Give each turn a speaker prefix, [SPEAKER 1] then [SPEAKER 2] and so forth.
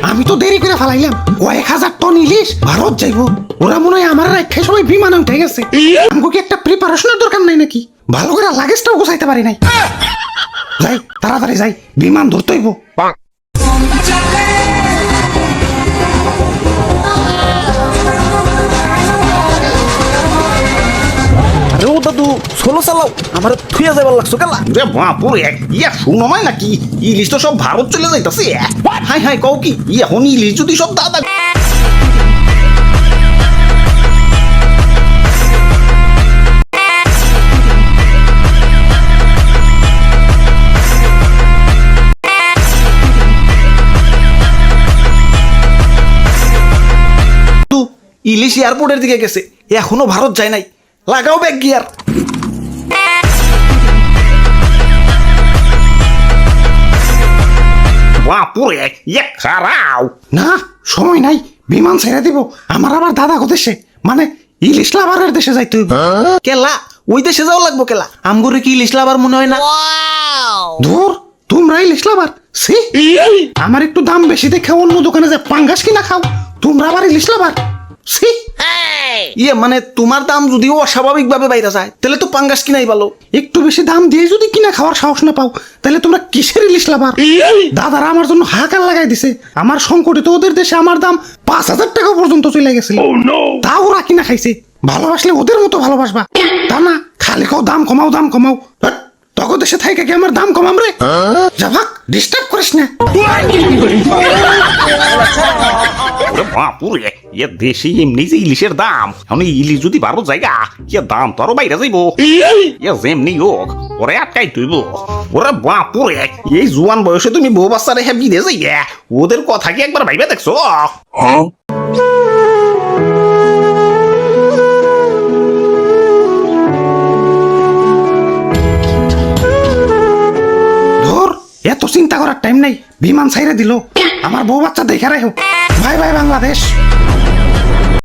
[SPEAKER 1] আমি তো দেরি করে ফেলাইলাম, কয়েক হাজার টন ইলিশ ভারত যাইবো। ওরা মনে হয় আমার রেখে সবাই বিমানে উঠে গেছে। আমাকে কি একটা প্রিপারেশনের দরকার নাই নাকি? ভালো করে লাগেজটাও গোছাইতে পারি নাই। যাই তাড়াতাড়ি যাই, বিমান ধরতে হইব।
[SPEAKER 2] আরে ও দাদু সোলো চালাও, আমার থুয়া যাবার লাগছো কেলা?
[SPEAKER 3] রে বাপুরে, ইয়া শুনো নাই নাকি ইলিশ তো সব ভারত চলে যাইতাছে। হাই হাই কও কি এখন ইলিশ যদি সব দাদা ইলিশ এয়ারপোর্টের দিকে গেছে, এখনো ভারত যায় নাই। লাগাও ব্যাগ গিয়ার। বাপুরে, ইয়া খারাও।
[SPEAKER 1] না সময় নাই, বিমান ছেড়ে দিব। আমার আবার দাদা দেশে, মানে ইলিশ লাভারের দেশে যাইতে হইব।
[SPEAKER 3] কেলা ওই দেশে যাও লাগবো কেলা? আমগরে কি ইলিশ লাভার মনে হয় না?
[SPEAKER 1] ধুর, তোমরা ইলিশ লাভার? সি, আমার একটু দাম বেশি দেখে অন্য দোকানে যে পাঙ্গাস কিনা খাও, তোমরা আবার ইলিশ লাভার? সি,
[SPEAKER 3] ইয়ে মানে তোমার দাম যদিও অস্বাভাবিক ভাবে বাইরে যায়, তাহলে তো পাঙ্গাস কিনাই ভালো।
[SPEAKER 1] একটু বেশি দাম দিয়ে যদি কিনা খাওয়ার সাহস না পাও, তাহলে তোমরা কিসের ইলিশ লাভার? দাদারা আমার জন্য হাহাকার লাগাই দিছে। আমার সংকটে তো ওদের দেশে আমার দাম 5,000 টাকা পর্যন্ত চলে গেছিল। তাও ওরা কিনা খাইছে। ভালোবাসলে ওদের মতো ভালোবাসবা, তা না খালি কাও দাম কমাও দাম কমাও। তখন দেশে থাইকা কি আমার দাম কমাম রে? যা ভাগ, ডিস্টার্ব করিস না।
[SPEAKER 3] বাপুরে, ইয়ে দেশে এমনি যে ইলিশের দাম, এখন ইলিশ যদি ভারত জায়গা, ইয়ে দাম তো আরো বাইরে যাইব। ইয়ে যেমনি হোক ওরে আটকাই তুইব। ওরে বাপুরে, এই জুয়ান বয়সে তুমি বউ বাচ্চা রেখে বিদেশ যাইয়া, ওদের কথা কি একবার ভাইবে দেখছো?
[SPEAKER 1] ধর, এত চিন্তা করার টাইম নাই। বিমান ছাইরে দিল, আমার বউ বাচ্চা দেখে রাখো। Bye bye Bangladesh.